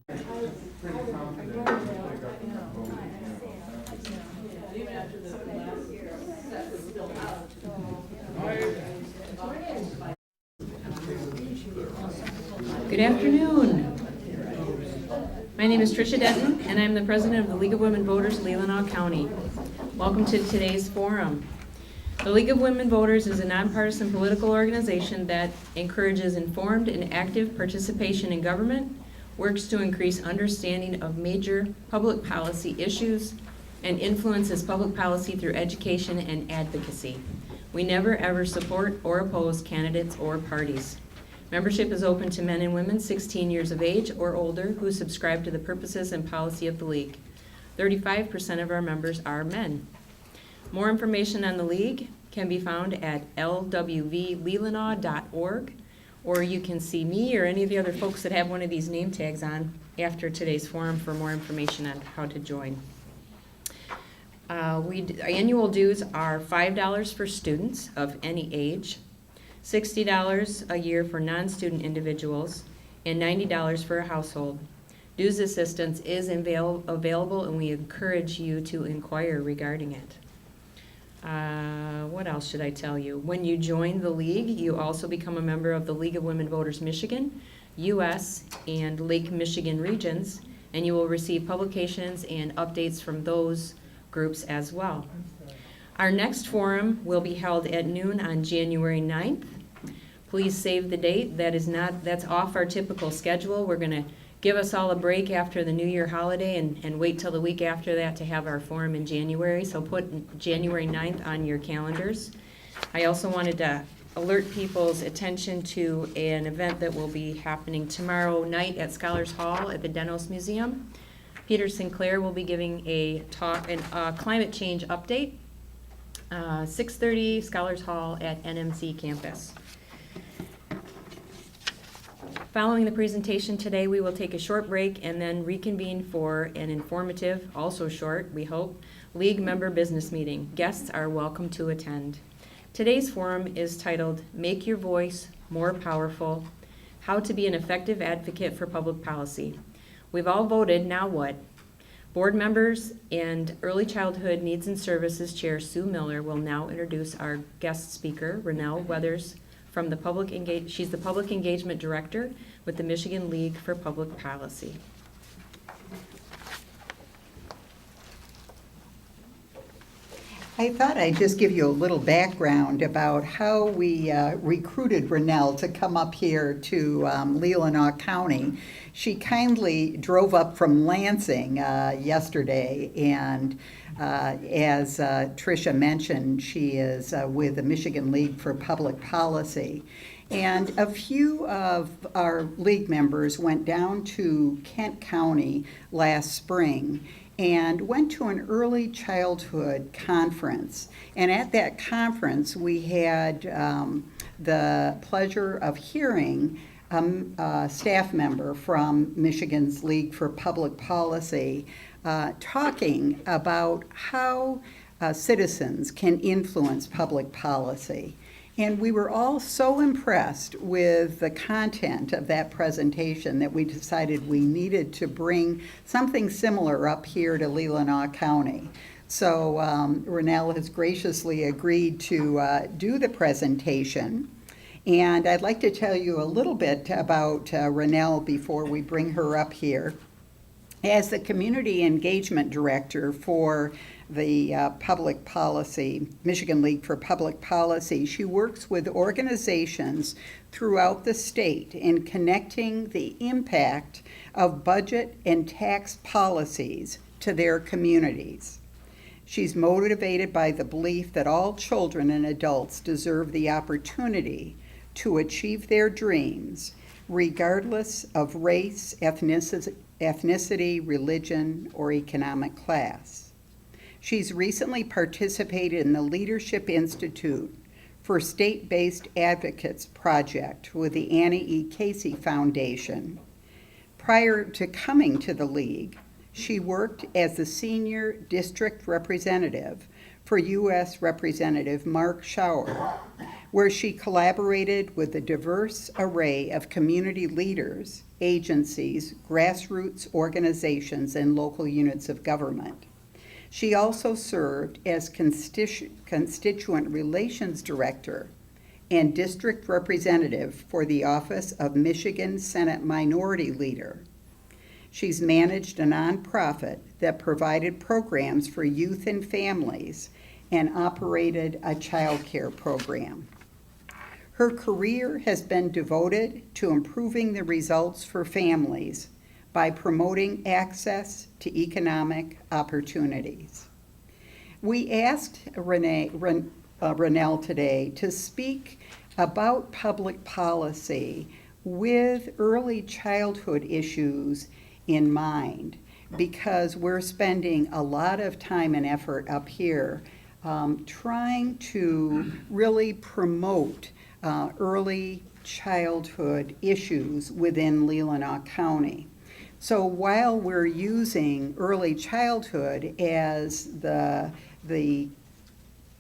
Good afternoon. My name is Tricia Denton, and I'm the president of the League of Women Voters, Leelanau County. Welcome to today's forum. The League of Women Voters is a nonpartisan political organization that encourages informed and active participation in government, works to increase understanding of major public policy issues, and influences public policy through education and advocacy. We never ever support or oppose candidates or parties. Membership is open to men and women 16 years of age or older who subscribe to the purposes and policy of the League. 35% of our members are men. More information on the League can be found at lwvleelanau.org, or you can see me or any of the other folks that have one of these name tags on after today's forum for more information on how to join. Annual dues are $5 for students of any age, $60 a year for non-student individuals, and $90 for a household. Dues assistance is available, and we encourage you to inquire regarding it. What else should I tell you? When you join the League, you also become a member of the League of Women Voters Michigan, U.S., and Lake Michigan regions, and you will receive publications and updates from those groups as well. Our next forum will be held at noon on January 9th. Please save the date. That's off our typical schedule. We're going to give us all a break after the New Year holiday and wait till the week after that to have our forum in January. So put January 9th on your calendars. I also wanted to alert people's attention to an event that will be happening tomorrow night at Scholars Hall at the Denos Museum. Peter Sinclair will be giving a talk, a climate change update, 6:30 Scholars Hall at NMC campus. Following the presentation today, we will take a short break and then reconvene for an informative, also short, we hope, League member business meeting. Guests are welcome to attend. Today's forum is titled, Make Your Voice More Powerful, How to Be an Effective Advocate for Public Policy. We've all voted, now what? Board members and Early Childhood Needs and Services Chair Sue Miller will now introduce our guest speaker, Renelle Weathers, from the she's the Public Engagement Director with the Michigan League for Public Policy. I thought I'd just give you a little background about how we recruited Renelle to come up here to Leelanau County. She kindly drove up from Lansing yesterday, and as Tricia mentioned, she is with the Michigan League for Public Policy. And a few of our league members went down to Kent County last spring and went to an early childhood conference. And at that conference, we had the pleasure of hearing a staff member from Michigan's League for Public Policy talking about how citizens can influence public policy. And we were all so impressed with the content of that presentation that we decided we needed to bring something similar up here to Leelanau County. So Renelle has graciously agreed to do the presentation. And I'd like to tell you a little bit about Renelle before we bring her up here. As the Community Engagement Director for the Public Policy, Michigan League for Public Policy, she works with organizations throughout the state in connecting the impact of budget and tax policies to their communities. She's motivated by the belief that all children and adults deserve the opportunity to achieve their dreams, regardless of race, ethnicity, religion, or economic class. She's recently participated in the Leadership Institute for State-Based Advocates project with the Annie E. Casey Foundation. Prior to coming to the League, she worked as the Senior District Representative for U.S. Representative Mark Schauer, where she collaborated with a diverse array of community leaders, agencies, grassroots organizations, and local units of government. She also served as Constituent Relations Director and District Representative for the Office of Michigan Senate Minority Leader. She's managed a nonprofit that provided programs for youth and families and operated a child care program. Her career has been devoted to improving the results for families by promoting access to economic opportunities. We asked Ronelle today to speak about public policy with early childhood issues in mind, because we're spending a lot of time and effort up here trying to really promote early childhood issues within Leelanau County. So while we're using early childhood as the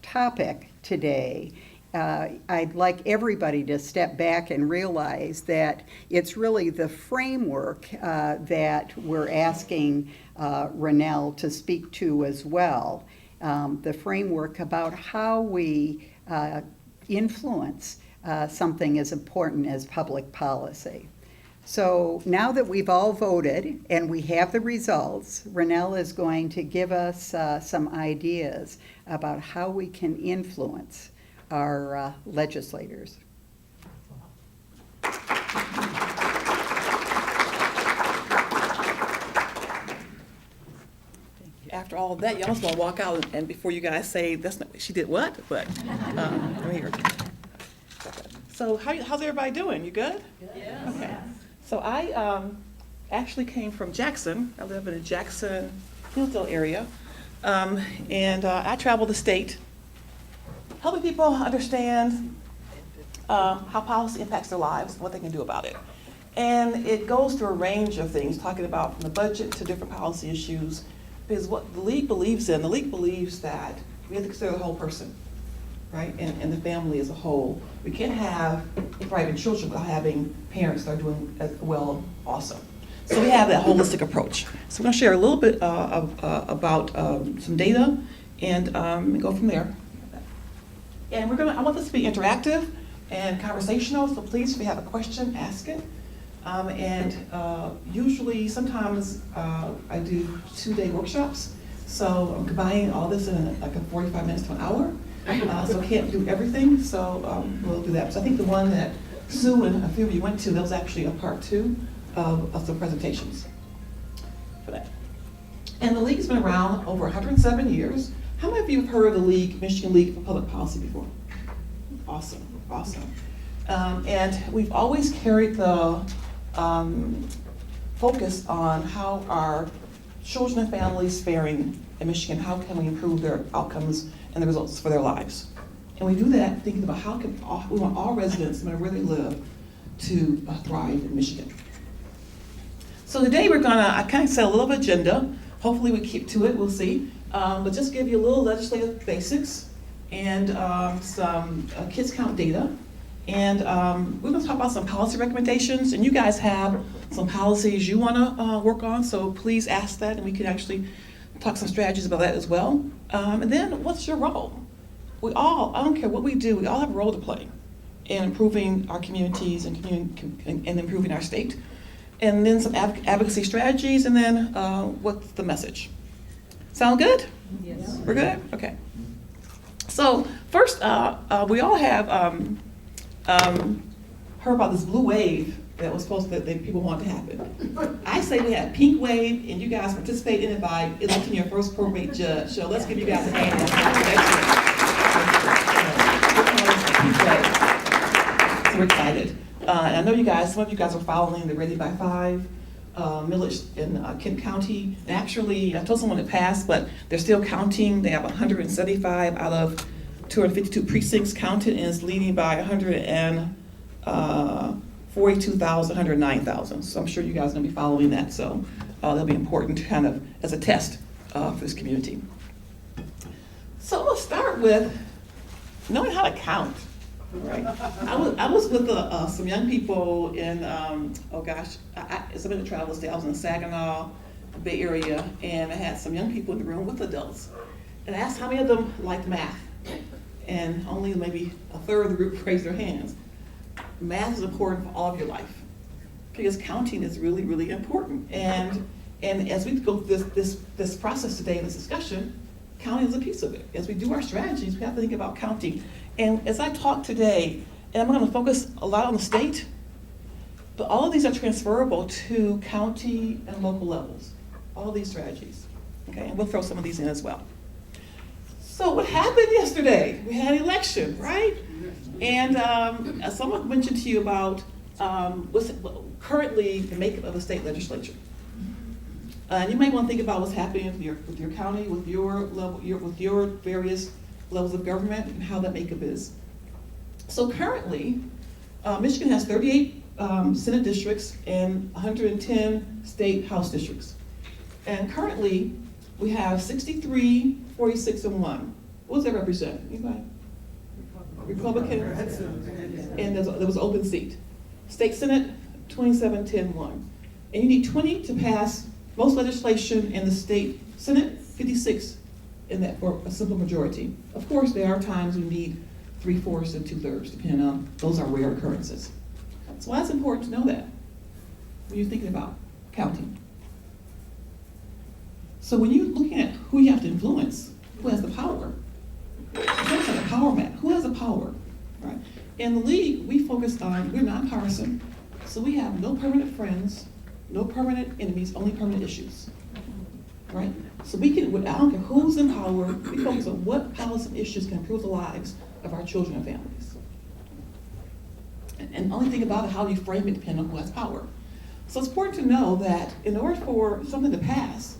topic today, I'd like everybody to step back and realize that it's really the framework that we're asking Ronelle to speak to as well, the framework about how we influence something as important as public policy. So now that we've all voted and we have the results, Ronelle is going to give us some ideas about how we can influence our legislators. After all of that, y'all just want to walk out and before you guys say, "That's not, she did what?" But I'm here. So how's everybody doing? You good? Yes. Okay. So I actually came from Jackson. I live in the Jackson, Hillsdale area. And I travel the state, helping people understand how policy impacts their lives and what they can do about it. And it goes through a range of things, talking about from the budget to different policy issues, because what the league believes that we have to consider the whole person, right? And the family as a whole. We can't have thriving children without having parents that are doing as well also. So we have that holistic approach. So I'm going to share a little bit about some data and go from there. And I want this to be interactive and conversational, so please, if you have a question, ask it. Usually, sometimes I do 2-day workshops, so I'm combining all this in like a 45 minutes to an hour. So I can't do everything, so we'll do that. So I think the one that Sue and a few of you went to, that was actually a part 2 of some presentations for that. And the league's been around over 107 years. How many of you have heard of the league, Michigan League for Public Policy before? Awesome, awesome. And we've always carried the focus on how our children and families faring in Michigan, how can we improve their outcomes and the results for their lives. And we do that thinking about how can we want all residents, no matter where they live, to thrive in Michigan. So today I kind of set a little agenda. Hopefully we keep to it, we'll see. But just give you a little legislative basics and some kids count data. And we're going to talk about some policy recommendations, and you guys have some policies you want to work on, so please ask that, and we can actually talk some strategies about that as well. And then, what's your role? I don't care what we do, we all have a role to play in improving our communities and improving our state. And then some advocacy strategies, and then what's the message? Sound good? Yes. We're good? Okay. So first, we all have heard about this blue wave that was supposed that people want to happen. I say we had pink wave, and you guys participate in it by electing your first probate judge. So let's give you guys a hand. So we're excited. And I know some of you guys are following the Ready by 5 millage in Kent County. And actually, I told someone it passed, but they're still counting. They have 175 out of 252 precincts counted, and it's leading by 142,000, So I'm sure you guys are going to be following that. So that'll be important kind of as a test for this community. So let's start with knowing how to count. Right. I was with some young people in, oh gosh, it's been a travel state. I was in Saginaw, Bay Area, and I had some young people in the room with adults. And I asked how many of them liked math. And only maybe a third of the group raised their hands. Math is important for all of your life because counting is really, really important. And as we go through this process today in this discussion, counting is a piece of it. As we do our strategies, we have to think about counting. And as I talk today, and I'm going to focus a lot on the state, but all of these are transferable to county and local levels, all of these strategies. Okay, and we'll throw some of these in as well. So what happened yesterday? We had an election, right? And someone mentioned to you about what's currently the makeup of the state legislature. And you might want to think about what's happening with your county, with your level, with your various levels of government, and how that makeup is. So currently, Michigan has 38 Senate districts and 110 state House districts. And currently, we have 63, 46, and 1. What does that represent? Anybody? Republican. And there was an open seat. State Senate, 27, 10, 1. And you need 20 to pass most legislation in the state Senate, 56 in that for a simple majority. Of course, there are times we need 3/4 and 2/3, depending on, those are rare occurrences. So that's important to know that when you're thinking about counting. So when you're looking at who you have to influence, who has the power, it's like a power map. Who has the power, right? In the league, we focus on, we're nonpartisan, so we have no permanent friends, no permanent enemies, only permanent issues, right? So we can, I don't care who's in power, we focus on what policy and issues can improve the lives of our children and families. And only thing about it, how you frame it depends on who has power. So it's important to know that in order for something to pass,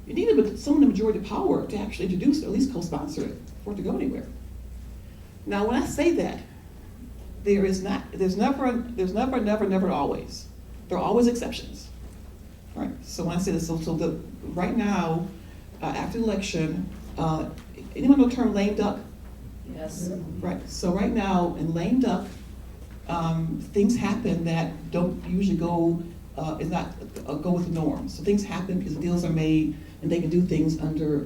you need someone in the majority of power to actually introduce it, or at least co-sponsor it, for it to go anywhere. Now, when I say that, there's never always. There are always exceptions, right? So when I say this, right now, after the election, anyone know the term lame duck? Yes. Right, so right now, in lame duck, things happen that don't usually go with the norm. So things happen because deals are made, and they can do things under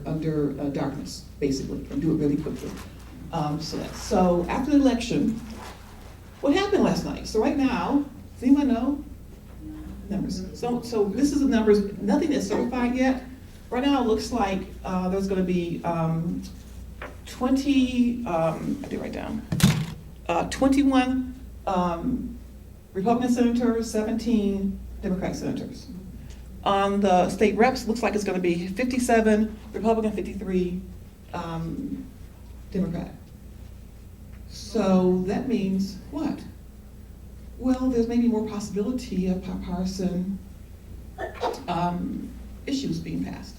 darkness, basically, and do it really quickly. So after the election, what happened last night? So right now, does anyone know? Numbers. So this is the numbers, nothing is certified yet. Right now it looks like there's gonna be 20, I did write down, 21 Republican senators, 17 Democratic senators. On the state reps, looks like it's gonna be 57 Republican, 53 Democrat. So that means what? Well, there's maybe more possibility of bipartisan issues being passed,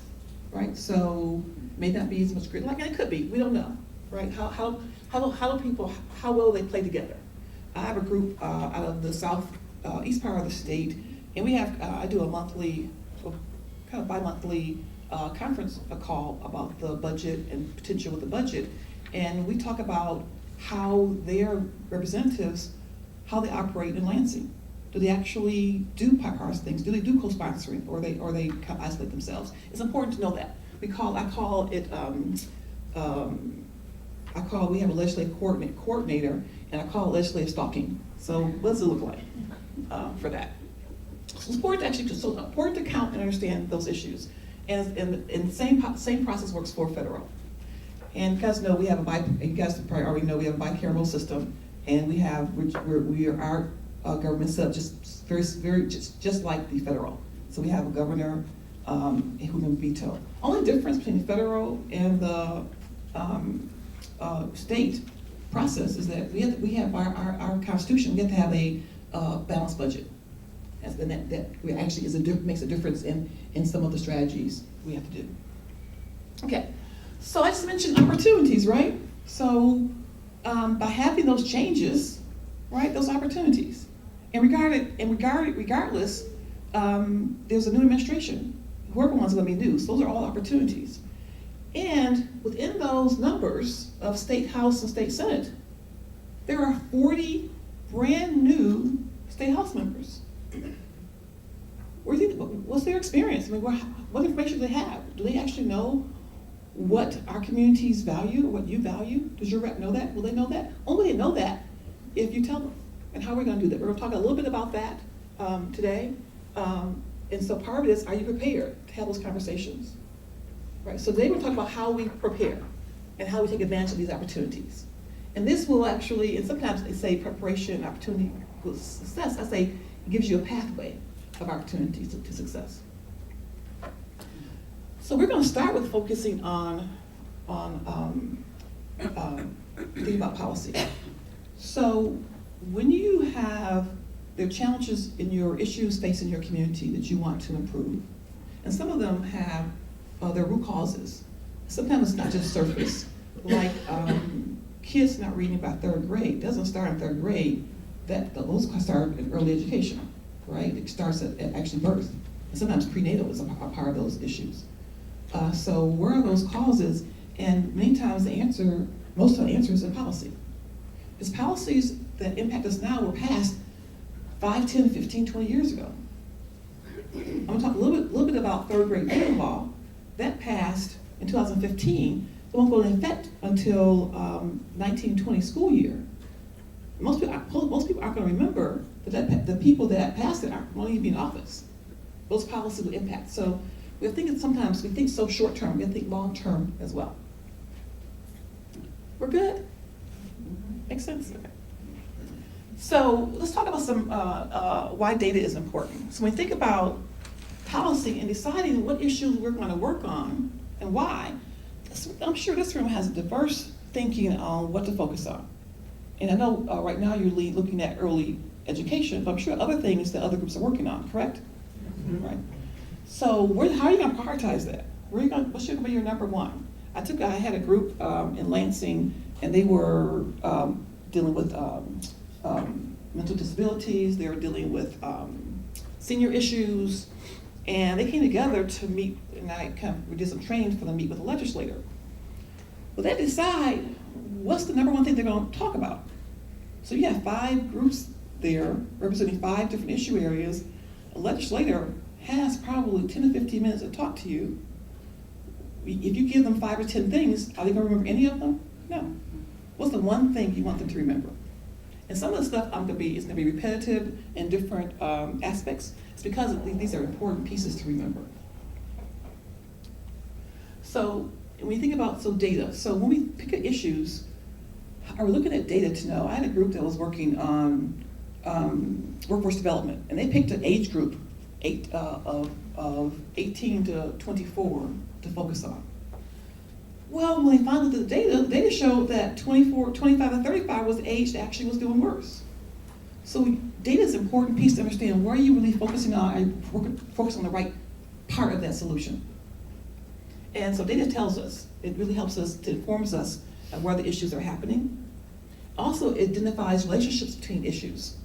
right? So may not be as much grid, like it could be, we don't know, right? How do people, how well they play together? I have a group out of the east part of the state, and we have, I do a monthly, kind of bi-monthly conference call about the budget and potential with the budget, and we talk about how their representatives, how they operate in Lansing. Do they actually do bipartisan things? Do they do co-sponsoring, or they kind of isolate themselves? It's important to know that. I call it, we have a legislative coordinator, and I call it legislative stalking. So what does it look like for that? So it's important to count and understand those issues. And the same process works for federal. And you guys know we have you guys probably already know we have a bicameral system, and we have our government set up just like the federal. So we have a governor who can veto. Only difference between the federal and the state process is that we have our constitution. We have to have a balanced budget, and that actually makes a difference in some of the strategies we have to do. Okay. So I just mentioned opportunities, right? So by having those changes, right, those opportunities, and regardless, there's a new administration. Whoever one's going to be new, so those are all opportunities. And within those numbers of state House and state Senate, there are 40 brand new state house members. What's their experience? I mean, what information do they have? Do they actually know what our communities value, what you value? Does your rep know that? Will they know that? Only they know that if you tell them. And how are we going to do that? We're going to talk a little bit about that today. And so part of it is, are you prepared to have those conversations? Right. So today we're talking about how we prepare and how we take advantage of these opportunities. And this will actually, and sometimes they say preparation, opportunity, success. I say it gives you a pathway of opportunities to success. So we're going to start with focusing on thinking about policy. So when you have there are challenges in your issues facing your community that you want to improve, and some of them have their root causes. Sometimes it's not just surface, like kids not reading by third grade. It doesn't start in third grade. Those start in early education, right? It starts at actually birth. And sometimes prenatal is a part of those issues. So where are those causes? And many times most of the answer is in policy. Because policies that impact us now were passed 5, 10, 15, 20 years ago. I'm gonna talk a little bit about third grade reading law. That passed in 2015. It won't go into effect until 1920 school year. Most people aren't gonna remember that the people that passed it won't even be in office. Those policies will impact. So we're thinking sometimes, we think so short term, we think long term as well. We're good? Makes sense? So let's talk about some why data is important. So when we think about policy and deciding what issues we're going to work on and why, I'm sure this room has diverse thinking on what to focus on. And I know right now you're looking at early education, but I'm sure other things that other groups are working on, correct? Mm-hmm. Right. So how are you going to prioritize that? What should be your number one? I had a group in Lansing, and they were dealing with mental disabilities. They were dealing with senior issues, and they came together to meet. And we did some training for them to meet with the legislator. Well, they decide what's the number one thing they're going to talk about. So you have 5 groups there representing 5 different issue areas. A legislator has probably 10 to 15 minutes to talk to you. If you give them 5 or 10 things, are they going to remember any of them? No. What's the one thing you want them to remember? And some of the stuff is going to be repetitive in different aspects. It's because these are important pieces to remember. So when you think about data, so when we pick issues, are we looking at data to know? I had a group that was working on workforce development, and they picked an age group of 18 to 24 to focus on. Well, when they found the data showed that 25 to 35 was the age that actually was doing worse. So data is an important piece to understand where are you really focusing on, are you focused on the right part of that solution. And so data tells us, it really helps us, it informs us of where the issues are happening. Also, it identifies relationships between issues.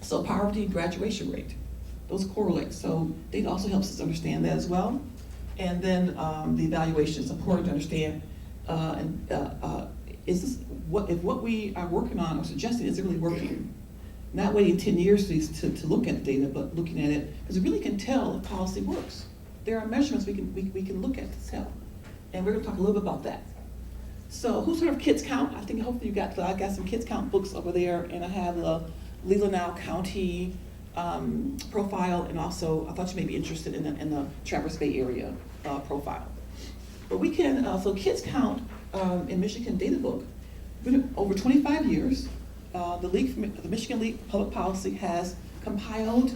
So poverty and graduation rate, those correlate. So data also helps us understand that as well. And then the evaluation is important to understand, if what we are working on or suggesting is it really working? Not waiting 10 years to look at the data, but looking at it, because we really can tell if policy works. There are measurements we can look at to tell. And we're gonna talk a little bit about that. So who's heard of Kids Count? I think hopefully I got some Kids Count books over there, and I have the Leelanau County profile, and also I thought you may be interested in the Traverse Bay area profile. But we can, so Kids Count in Michigan Data Book, over 25 years, the Michigan League of Public Policy has compiled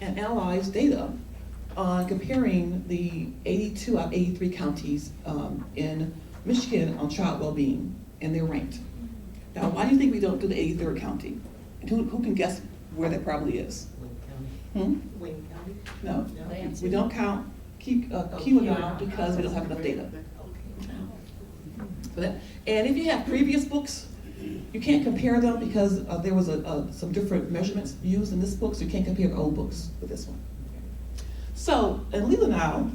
and analyzed data on comparing the 82 out of 83 counties in Michigan on child well-being, and they're ranked. Now, why do you think we don't do the 83rd county? And who can guess where that probably is? Wayne County? No, we don't count Keweenaw because we don't have enough data. For that. And if you have previous books, you can't compare them because there was some different measurements used in this book, so you can't compare the old books with this one. So in Leelanau,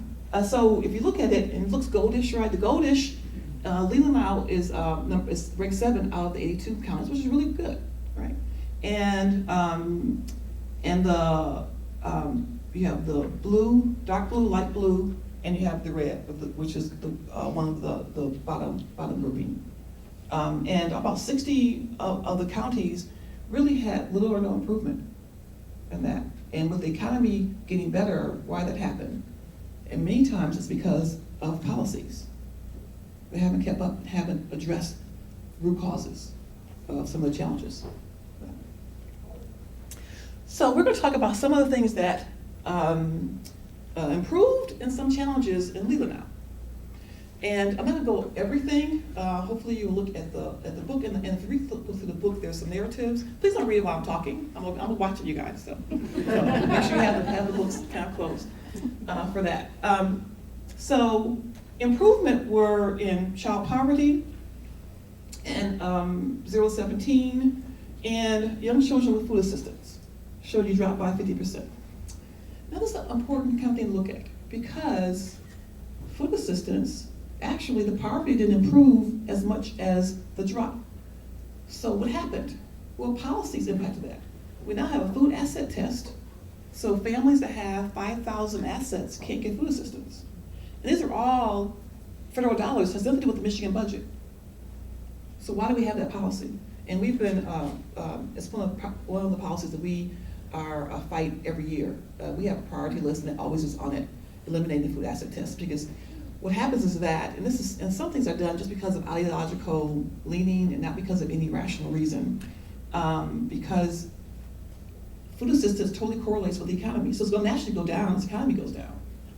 so if you look at it, and it looks goldish, right? The goldish Leland now is ranked 7 out of the 82 counties, which is really good, right? And the you have the blue, dark blue, light blue, and you have the red, which is one of the bottom grouping. And about 60 of the counties really had little or no improvement in that. And with the economy getting better, why that happened? And many times it's because of policies. They haven't kept up, haven't addressed root causes of some of the challenges. So we're going to talk about some of the things that improved and some challenges in Leland now. And I'm not going to go everything. Hopefully you'll look at the book, and if you read through the book, there's some narratives. Please don't read it while I'm talking. I'm watching you guys, so make sure you have the books kind of closed for that. So improvement were in child poverty and 0 to 17, and young children with food assistance showed you dropped by 50%. Now this is an important kind of thing to look at, because food assistance, actually the poverty didn't improve as much as the drop. So what happened? Well, policies impacted that. We now have a food asset test, so families that have 5,000 assets can't get food assistance. And these are all federal dollars, has nothing to do with the Michigan budget. So why do we have that policy? And we've been, it's one of the policies that we are fight every year. We have a priority list, and it always is on it, eliminating the food asset test, because what happens is that, and some things are done just because of ideological leaning and not because of any rational reason, because food assistance totally correlates with the economy. So it's going to naturally go down as the economy goes down.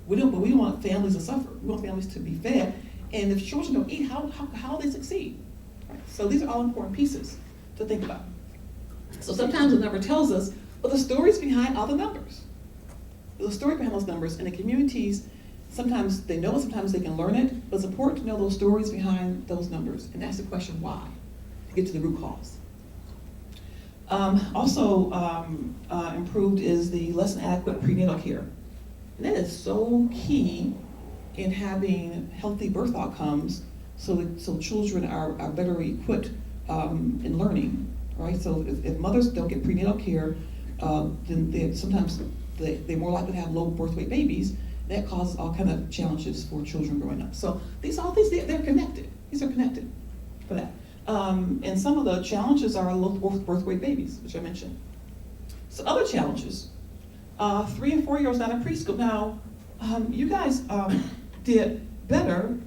But we don't want families to suffer. We want families to be fed. And if children don't eat, how do they succeed? Right? So these are all important pieces to think about. So sometimes the number tells us, well, the story's behind all the numbers. The story behind those numbers, and the communities, sometimes they know it, sometimes they can learn it, but it's important to know those stories behind those numbers and ask the question why, to get to the root cause. Improved is the less than adequate prenatal care. And that is so key in having healthy birth outcomes, so children are better equipped in learning, right? So if mothers don't get prenatal care, then sometimes they're more likely to have low birth weight babies. That causes all kind of challenges for children growing up. So they're connected. These are connected for that. And some of the challenges are low birth weight babies, which I mentioned. So other challenges, 3 and 4 year olds not in preschool. Now, you guys did better.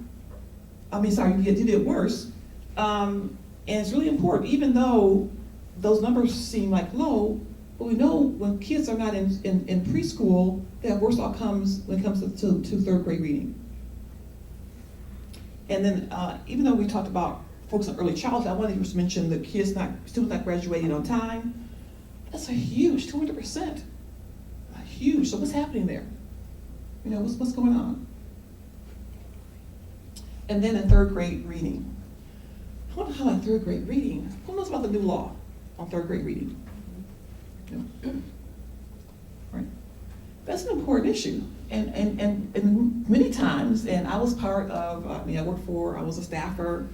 You did worse. And it's really important, even though those numbers seem like low, but we know when kids are not in preschool, they have worse outcomes when it comes to third grade reading. And then even though we talked about focus on early childhood, I wanted to just mention the students not graduating on time. That's a huge, 200%. Huge. So what's happening there? What's going on? And then in third grade reading. I want to highlight third grade reading. Who knows about the new law on third grade reading? Right. That's an important issue. And many times, and I was part of, I was a staffer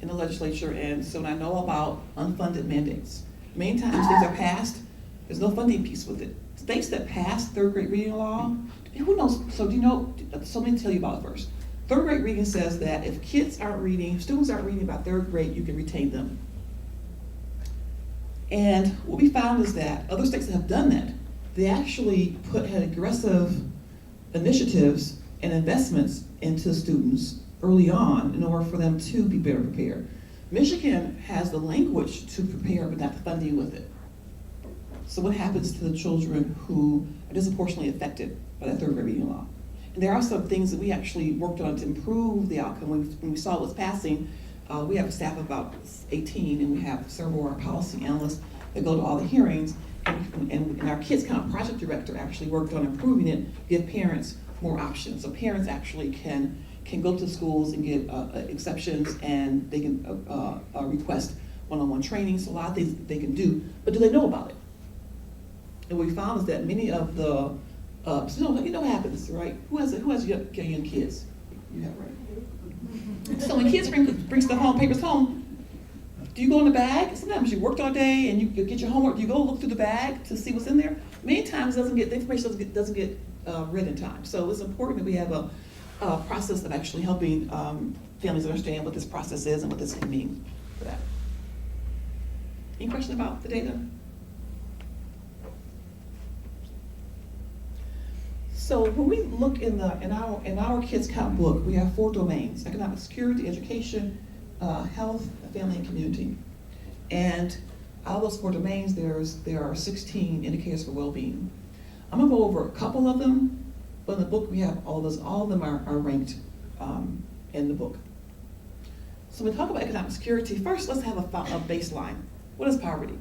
in the legislature, and so I know about unfunded mandates. Many times things are passed, there's no funding piece with it. States that pass third grade reading law, who knows, so let me tell you about it first. Third grade reading says that if students aren't reading about third grade, you can retain them. And what we found is that other states that have done that, they actually had aggressive initiatives and investments into students early on in order for them to be better prepared. Michigan has the language to prepare, but not the funding with it. So what happens to the children who are disproportionately affected by that third grade reading law? And there are some things that we actually worked on to improve the outcome. When we saw it was passing, we have a staff of about 18, and we have several of our policy analysts that go to all the hearings, and our Kids Count project director actually worked on improving it, give parents more options. So parents actually can go to schools and get exceptions, and they can request one-on-one training. So a lot of things they can do, but do they know about it? And what we found is that many of the, what happens, right? Who has young kids? You have, right? So when kids bring stuff home, papers home, do you go in the bag? Sometimes you worked all day and you get your homework. Do you go look through the bag to see what's in there? Many times the information doesn't get read in time. So it's important that we have a process of actually helping families understand what this process is and what this can mean for that. Any question about the data? So when we look in our Kids Count book, we have 4 domains: economic security, education, health, family, and community. And out of those 4 domains, there are 16 indicators for well-being. I'm gonna go over a couple of them, but in the book we have all those. All of them are ranked in the book. So when we talk about economic security, first let's have a baseline. What is poverty?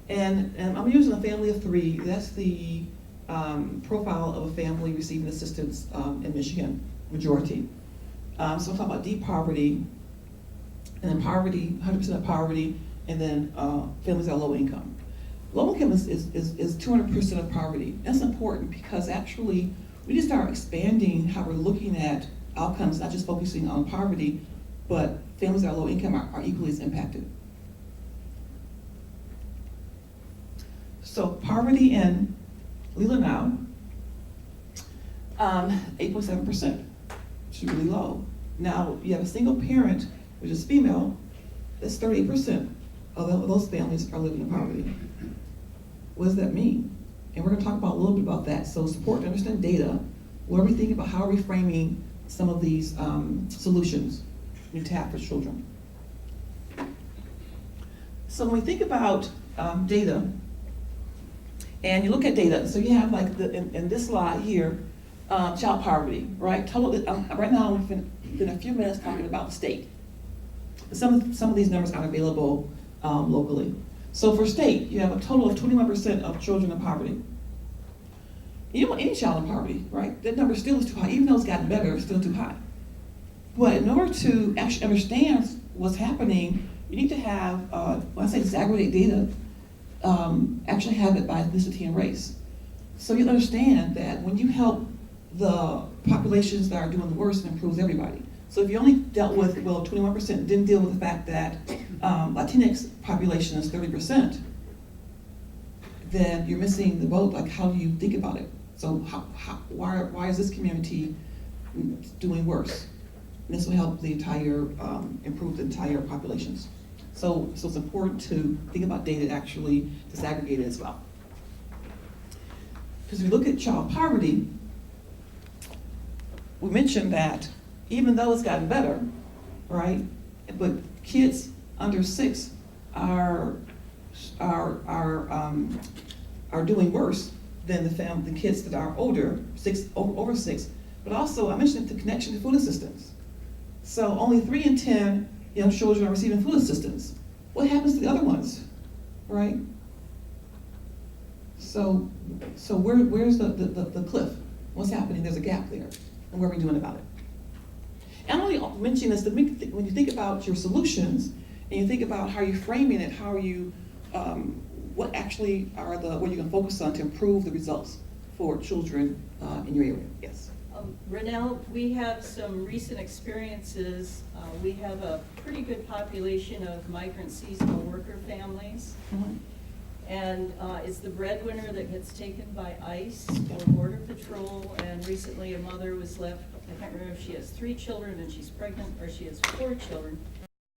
And I'm using a family of 3. That's the profile of a family receiving assistance in Michigan, majority. So we'll talk about deep poverty, and then poverty, 100% of poverty, and then families that are low income. Low income is 200% of poverty. That's important because actually we need to start expanding how we're looking at outcomes, not just focusing on poverty, but families that are low income are equally as impacted. So poverty in Leland now, 8.7%, which is really low. Now you have a single parent, which is female, that's 38% of those families are living in poverty. What does that mean? And we're gonna talk about a little bit about that. So it's important to understand data. What are we thinking about? How are we framing some of these solutions you tap for children? So when we think about data, and you look at data, so you have like in this slide here, child poverty, right? Right now, we've been a few minutes talking about the state. Some of these numbers aren't available locally. So for state, you have a total of 21% of children in poverty. You don't want any child in poverty, right? That number still is too high. Even though it's gotten better, it's still too high. But in order to actually understand what's happening, you need to have, when I say disaggregate data, actually have it by ethnicity and race. So you understand that when you help the populations that are doing the worst, it improves everybody. So if you only dealt with, 21% didn't deal with the fact that Latinx population is 30%, then you're missing the boat. Like, how do you think about it? So why is this community doing worse? And this will help the entire, improve the entire populations. So it's important to think about data actually disaggregate it as well. Because if we look at child poverty, we mentioned that even though it's gotten better, right? But kids under 6 are doing worse than the kids that are older, over 6. But also, I mentioned the connection to food assistance. So only 3 in 10 young children are receiving food assistance. What happens to the other ones, right? So where's the cliff? What's happening? There's a gap there, and what are we doing about it? And I'm only mentioning this to when you think about your solutions, and you think about how you're framing it, how are you, what actually are what you can focus on to improve the results for children in your area? Yes. Renelle, we have some recent experiences. We have a pretty good population of migrant seasonal worker families. Mm-hmm. And it's the breadwinner that gets taken by ICE or Border Patrol. And recently a mother was left, I can't remember if she has 3 children and she's pregnant, or she has 4 children.